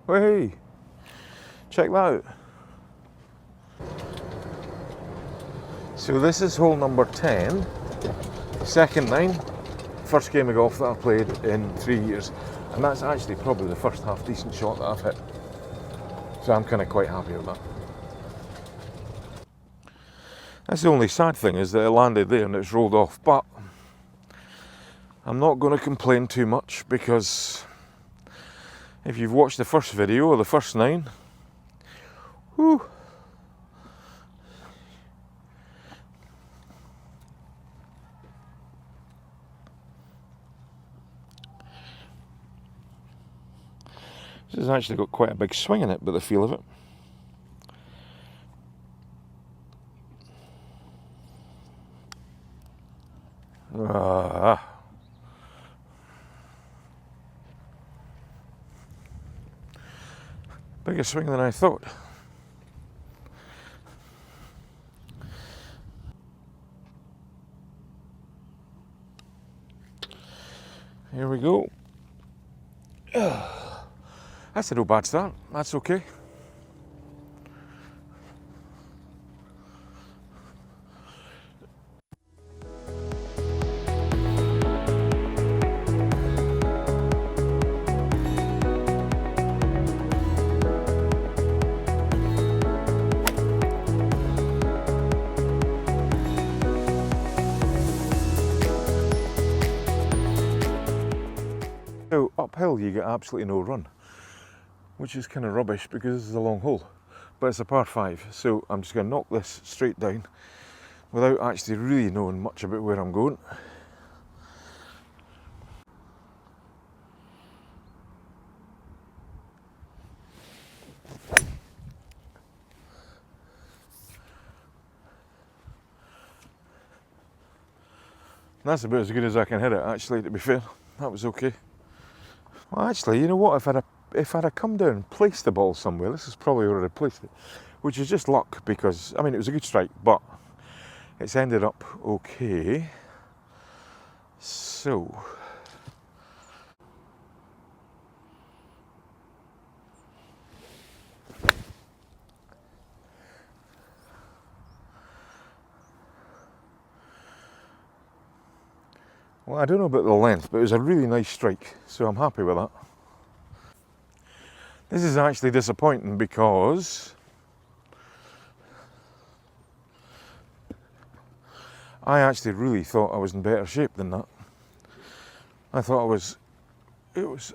Hey, check that out. So this is hole number 10, second nine, first game of golf that I've played in 3 years, and that's actually probably the first half decent shot that I've hit. So I'm kind of quite happy with that. That's the only sad thing, is that it landed there and it's rolled off, but I'm not going to complain too much, because if you've watched the first video or the first nine, whew, this has actually got quite a big swing in it by the feel of it. Bigger swing than I thought. Here we go. That's a no bad start. That's okay. So uphill you get absolutely no run, which is kind of rubbish because this is a long hole, but it's a par 5, so I'm just going to knock this straight down without actually really knowing much about where I'm going. And that's about as good as I can hit it, actually, to be fair. That was okay. Well, actually, you know what, if I'd come down and placed the ball somewhere, this is probably where I'd placed it, which is just luck, because, I mean, it was a good strike, but it's ended up okay. So, well, I don't know about the length, but it was a really nice strike, so I'm happy with that. This is actually disappointing because I actually really thought I was in better shape than that. I thought it was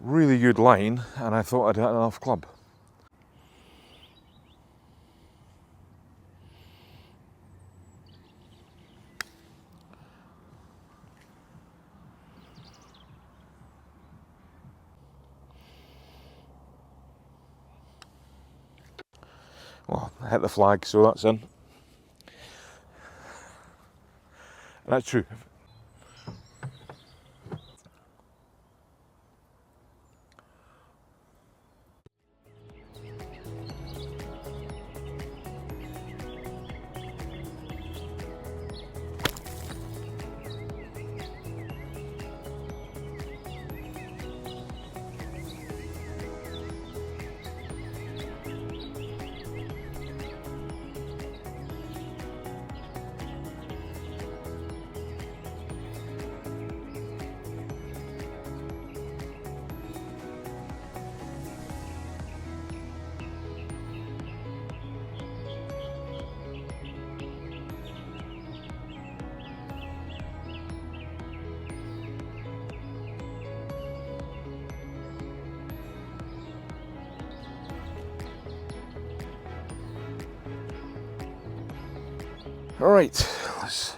really good line, and I thought I'd hit enough club. Well, I hit the flag, so that's in. That's true. All right, let's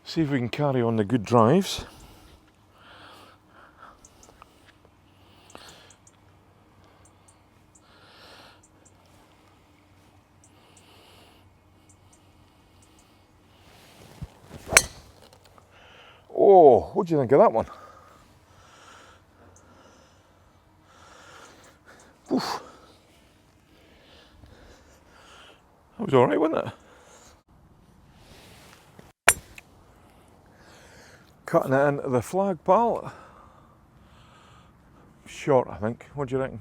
see if we can carry on the good drives. Oh, what do you think of that one? Oof. That was all right, wasn't it? Cutting it into the flag, pal. short, I think. What do you reckon?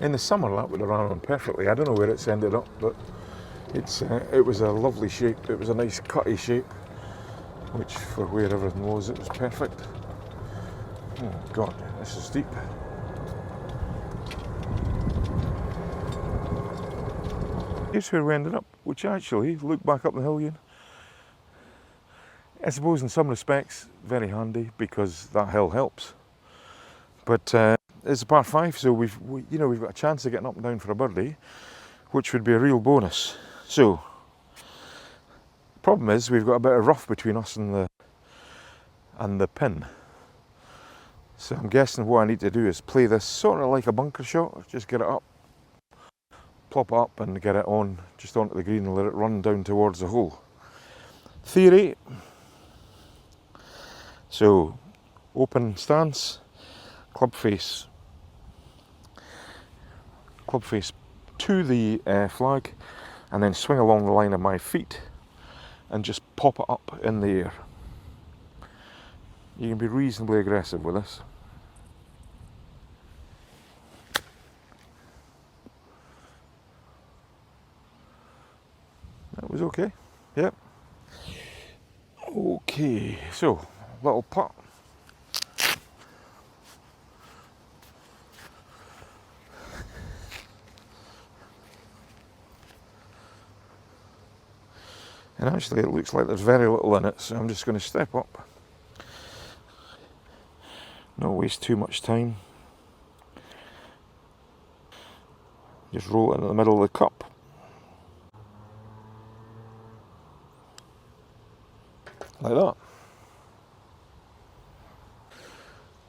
In the summer, that would have run on perfectly. I don't know where it's ended up, but it was a lovely shape. It was a nice cutty shape, which for where everything was, it was perfect. Oh God, this is steep. Here's where we ended up, which actually, look back up the hill again, I suppose in some respects very handy because that hill helps. But it's a par 5, so we've got a chance of getting up and down for a birdie, which would be a real bonus. So, problem is we've got a bit of rough between us and the pin. So I'm guessing what I need to do is play this sort of like a bunker shot, just get it up, plop it up and get it on just onto the green and let it run down towards the hole. Theory. So, open stance, club face to the flag, and then swing along the line of my feet and just pop it up in the air. You can be reasonably aggressive with this. That was okay. Yep. Okay, so little putt. And actually it looks like there's very little in it, so I'm just going to step up. Not waste too much time. Just roll it into the middle of the cup. Like that.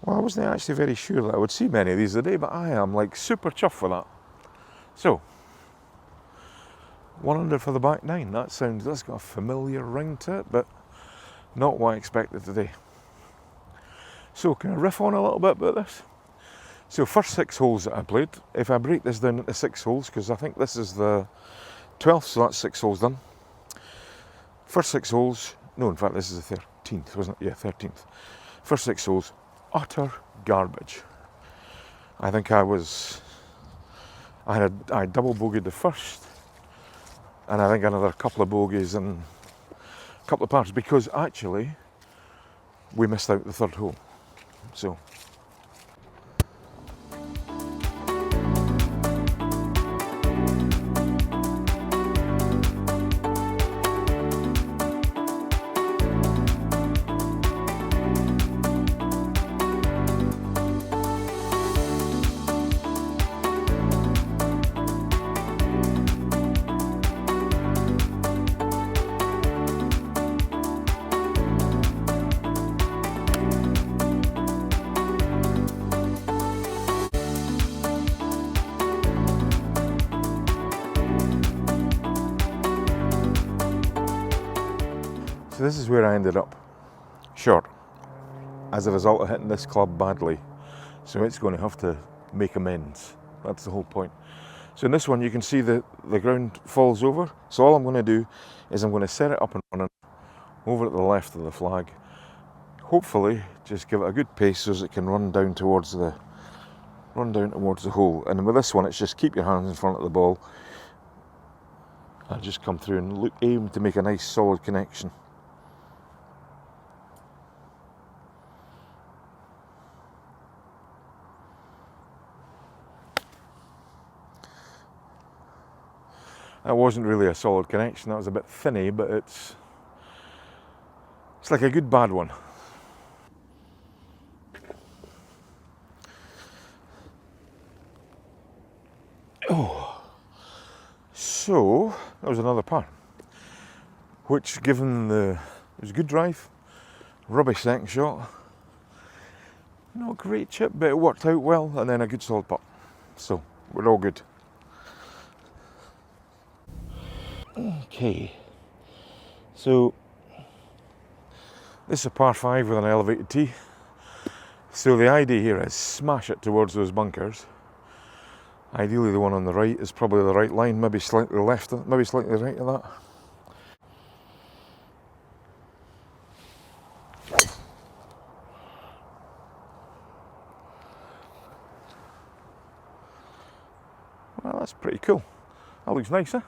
Well, I wasn't actually very sure that I would see many of these today, but I am like super chuffed with that. So, 1 under for the back 9. That's got a familiar ring to it, but not what I expected today. So, can I riff on a little bit about this? So, first 6 holes that I played, if I break this down into 6 holes, because I think this is the 12th, so that's 6 holes done. First 6 holes, no, in fact, this is the 13th, wasn't it? Yeah, 13th. First 6 holes, utter garbage. I think I double bogeyed the first, and I think another couple of bogeys and a couple of pars, because actually we missed out the 3rd hole. So this is where I ended up, short, as a result of hitting this club badly. So it's going to have to make amends. That's the whole point. So in this one you can see the ground falls over. So all I'm going to do is I'm going to set it up and running over at the left of the flag. Hopefully just give it a good pace so as it can run down towards the hole. And with this one it's just keep your hands in front of the ball and just come through and aim to make a nice solid connection. That wasn't really a solid connection, that was a bit thinny, but it's like a good bad one. Oh, so that was another par, which given it was a good drive, rubbish second shot, not a great chip, but it worked out well, and then a good solid putt. So we're all good. Okay, so this is a par 5 with an elevated tee. So the idea here is smash it towards those bunkers. Ideally the one on the right is probably the right line, maybe slightly left, maybe slightly right of that. That's pretty cool. That looks nice, huh?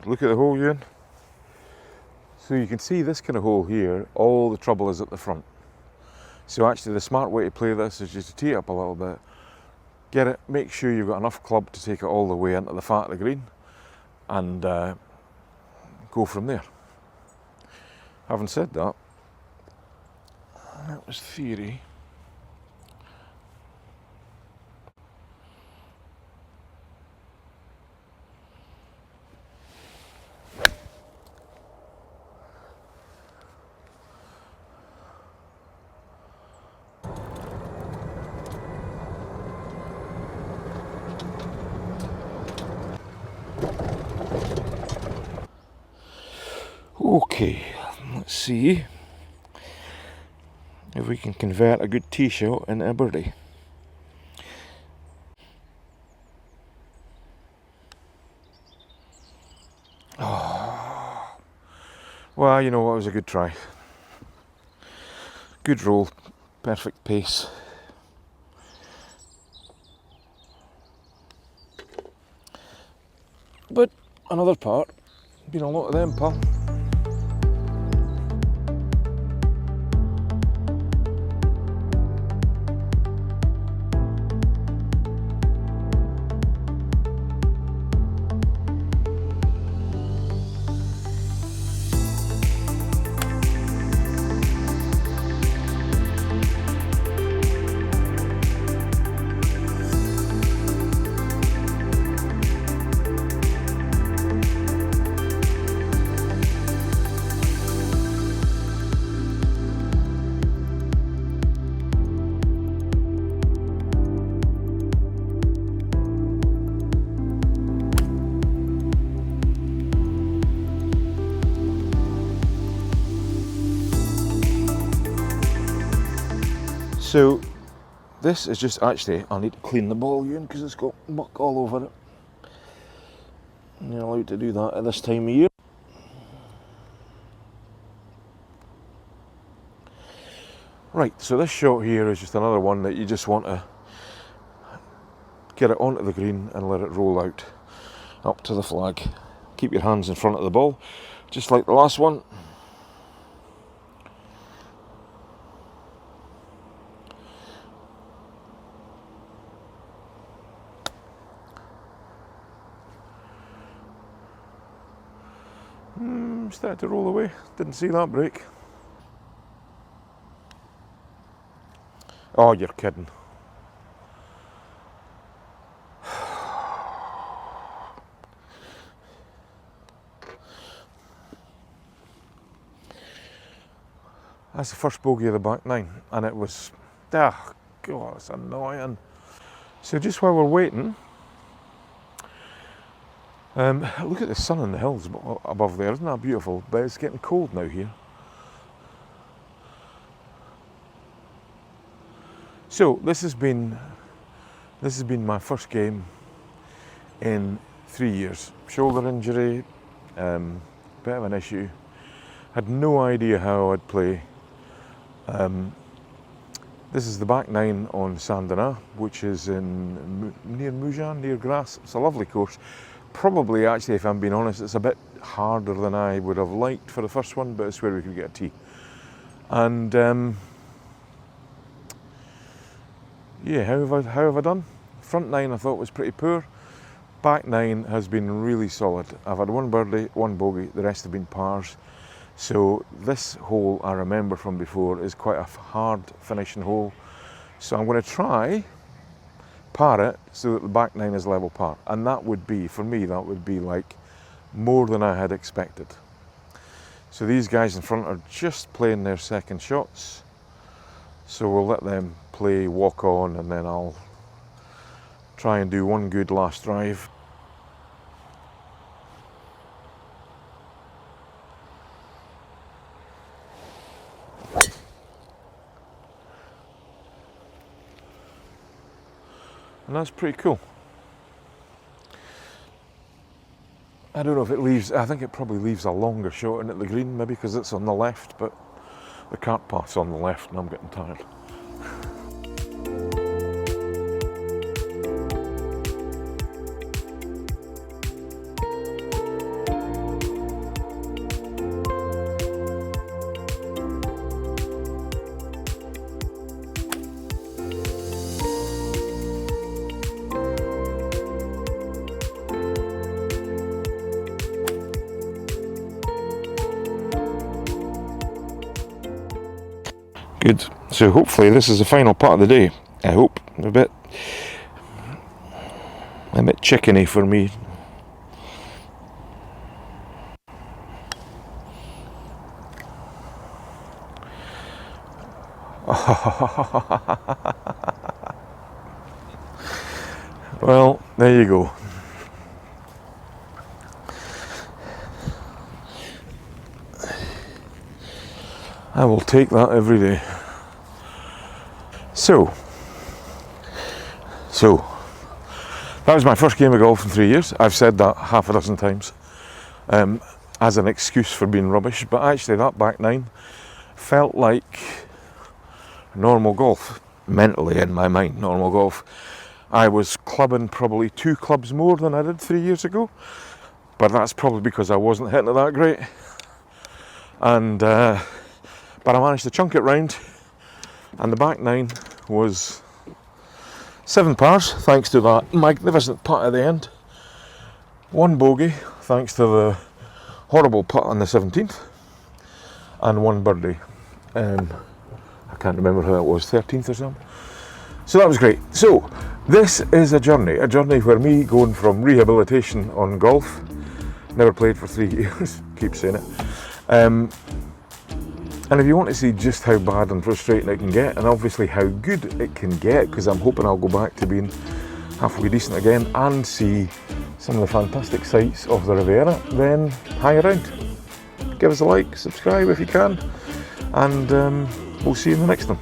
Look at the hole you're in. So you can see this kind of hole here, all the trouble is at the front. So actually the smart way to play this is just to tee it up a little bit, get it, make sure you've got enough club to take it all the way into the fat of the green, and go from there. Having said that, that was theory. Okay, let's see if we can convert a good tee shot into a birdie. Oh. Well, you know what, it was a good try. Good roll, perfect pace. But another part, been a lot of them, pal. So this is just actually, I need to clean the ball again because it's got muck all over it. You're allowed to do that at this time of year. Right, so this shot here is just another one that you just want to get it onto the green and let it roll out up to the flag. Keep your hands in front of the ball, just like the last one. Started to roll away, didn't see that break. Oh, you're kidding. That's the first bogey of the back nine, and it was, oh God, it's annoying. So just while we're waiting, look at the sun in the hills above there, isn't that beautiful? But it's getting cold now here. So this has been my first game in 3 years. Shoulder injury, bit of an issue. Had no idea how I'd play. This is the back nine on Saint-Denis, which is near Mougins, near Grasse. It's a lovely course. Probably, actually, if I'm being honest, it's a bit harder than I would have liked for the first one, but it's where we could get a tee. And yeah, how have I done? Front nine I thought was pretty poor. Back nine has been really solid. I've had one birdie, one bogey, the rest have been pars. So this hole, I remember from before, is quite a hard finishing hole. So I'm going to try par it so that the back nine is level par. And that would be, for me, that would be like more than I had expected. So these guys in front are just playing their second shots. So we'll let them play, walk on, and then I'll try and do one good last drive. And that's pretty cool. I don't know if it leaves, I think it probably leaves a longer shot in at the green, maybe because it's on the left, but the cart path's on the left and I'm getting tired. Good. So hopefully this is the final part of the day. I hope. A bit chickeny for me. Well, there you go. I will take that every day. So that was my first game of golf in 3 years. I've said that half a dozen times as an excuse for being rubbish, but actually that back nine felt like normal golf, mentally in my mind, normal golf. I was clubbing probably 2 clubs more than I did 3 years ago, but that's probably because I wasn't hitting it that great. And but I managed to chunk it round, and the back nine was 7 pars thanks to that magnificent putt at the end, 1 bogey thanks to the horrible putt on the 17th, and 1 birdie. I can't remember how it was, 13th or something. So that was great. So this is a journey where me going from rehabilitation on golf, never played for 3 years, keep saying it, and if you want to see just how bad and frustrating it can get, and obviously how good it can get, because I'm hoping I'll go back to being halfway decent again and see some of the fantastic sights of the Riviera, then hang around. Give us a like, subscribe if you can, and we'll see you in the next one.